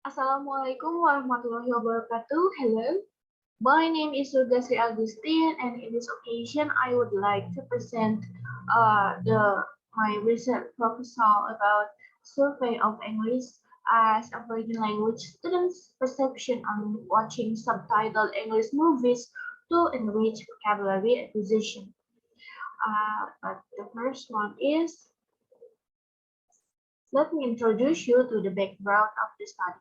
Assalamualaikum warahmatullahi wabarakatuh. Hello, my name is Surga Agustin, and in this occasion, I would like to present my research proposal about survey of English as a foreign language students' perception on watching subtitled English movies to enrich vocabulary acquisition. But the first one is, let me introduce you to the background of the study.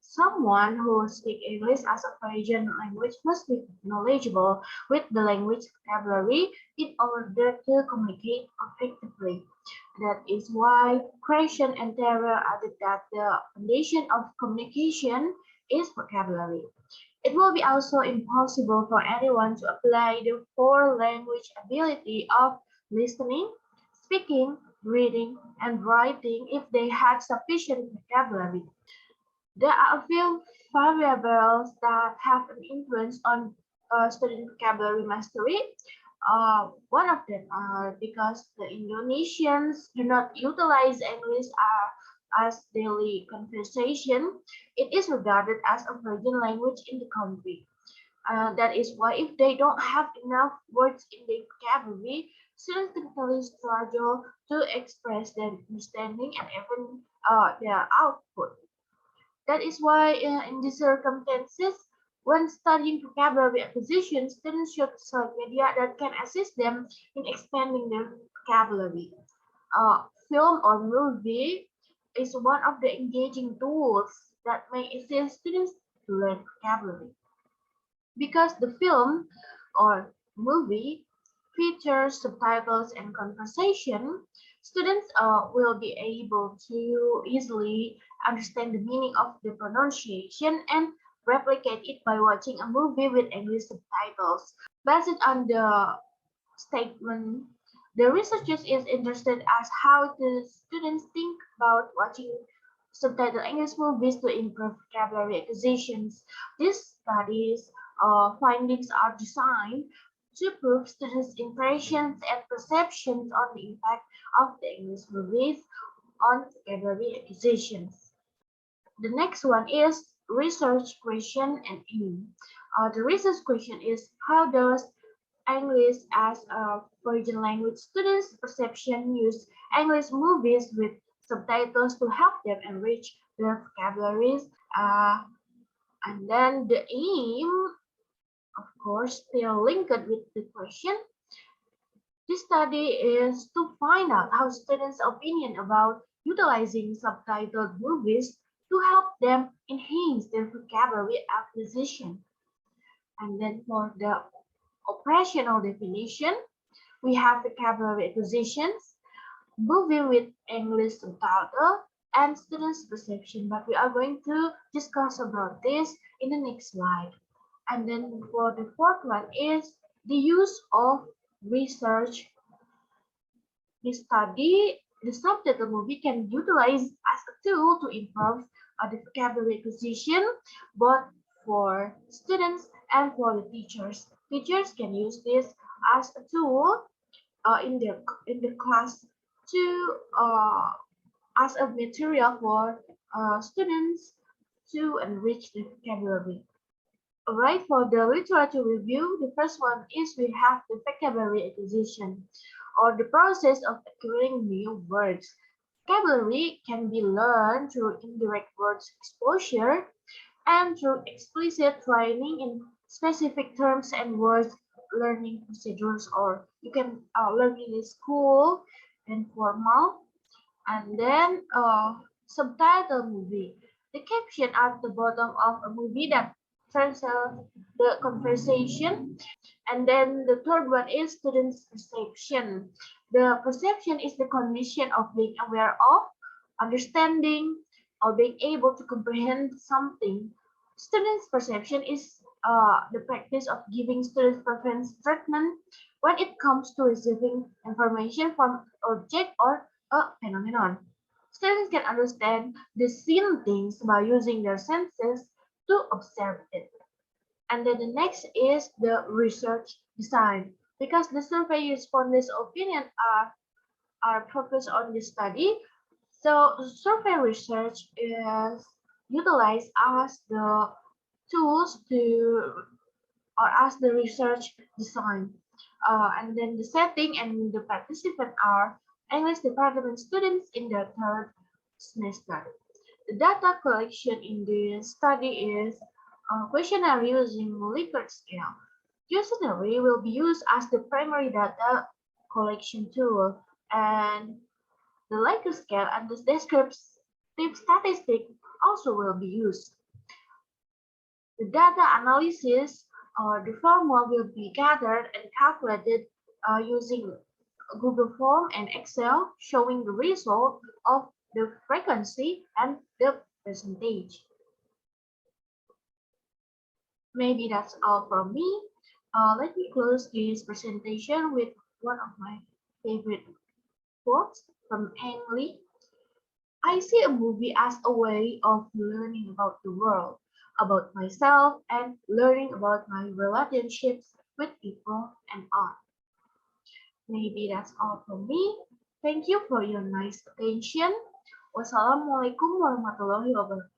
Someone who speaks English as a foreign language must be knowledgeable with the language vocabulary in order to communicate effectively. That is why Creation and Terra added that the foundation of communication is vocabulary. It will be also impossible for anyone to apply the four language ability of listening, speaking, reading, and writing if they had sufficient vocabulary. There are a few variables that have an influence on student vocabulary mastery. One of them are because the Indonesians do not utilize English as daily conversation, it is regarded as a virgin language in the country. That is why if they don't have enough words in their vocabulary, students typically struggle to express their understanding and even their output. That is why, in these circumstances, when studying vocabulary acquisition, students should select media that can assist them in expanding their vocabulary. Film or movie is one of the engaging tools that may assist students to learn vocabulary. Because the film or movie features subtitles and conversation, students will be able to easily understand the meaning of the pronunciation and replicate it by watching a movie with English subtitles. Based on the statement, the researchers is interested as how the students think about watching subtitled English movies to improve vocabulary acquisitions. These studies findings are designed to prove students' impressions and perceptions on the impact of the English movies on vocabulary acquisitions. The next one is research question and aim. The research question is, how does English as a foreign language students' perception use English movies with subtitles to help them enrich their vocabularies? Uh, and then the aim, of course, still linked with the question. This study is to find out how students' opinion about utilizing subtitled movies to help them enhance their vocabulary acquisition. And then for the operational definition, we have vocabulary acquisitions, movie with English subtitle, and students' perception. But we are going to discuss about this in the next slide. And then for the fourth one is the use of research. The study, the subtitle movie can utilize as a tool to improve the vocabulary acquisition, both for students and for the teachers. Teachers can use this as a tool in the class to as a material for students to enrich the vocabulary. Alright, for the literature review, the first one is we have the vocabulary acquisition, or the process of acquiring new words. Vocabulary can be learned through indirect words exposure and through explicit training in specific terms and words learning procedures, or you can learn in the school and formal. And then subtitle movie. The caption at the bottom of a movie that translates the conversation. And then the third one is student's perception. The perception is the condition of being aware of, understanding, or being able to comprehend something. Students' perception is the practice of giving students preference treatment when it comes to receiving information from an object or a phenomenon. Students can understand the seen things by using their senses to observe it. And then the next is the research design. Because the survey respondents' opinion are focused on the study, so survey research is utilized as the tools to or as the research design. And then the setting and the participant are English department students in their third semester. The data collection in this study is a questionnaire using Likert scale. Questionnaire will be used as the primary data collection tool, and the Likert scale and the descriptive statistic also will be used. The data analysis or the formula will be gathered and calculated using Google Form and Excel, showing the result of the frequency and the percentage. Maybe that's all from me. Let me close this presentation with one of my favorite quotes from Enrich. I see a movie as a way of learning about the world, about myself, and learning about my relationships with people and art. Maybe that's all from me. Thank you for your nice attention. Wassalamualaikum warahmatullahi wabarakatuh.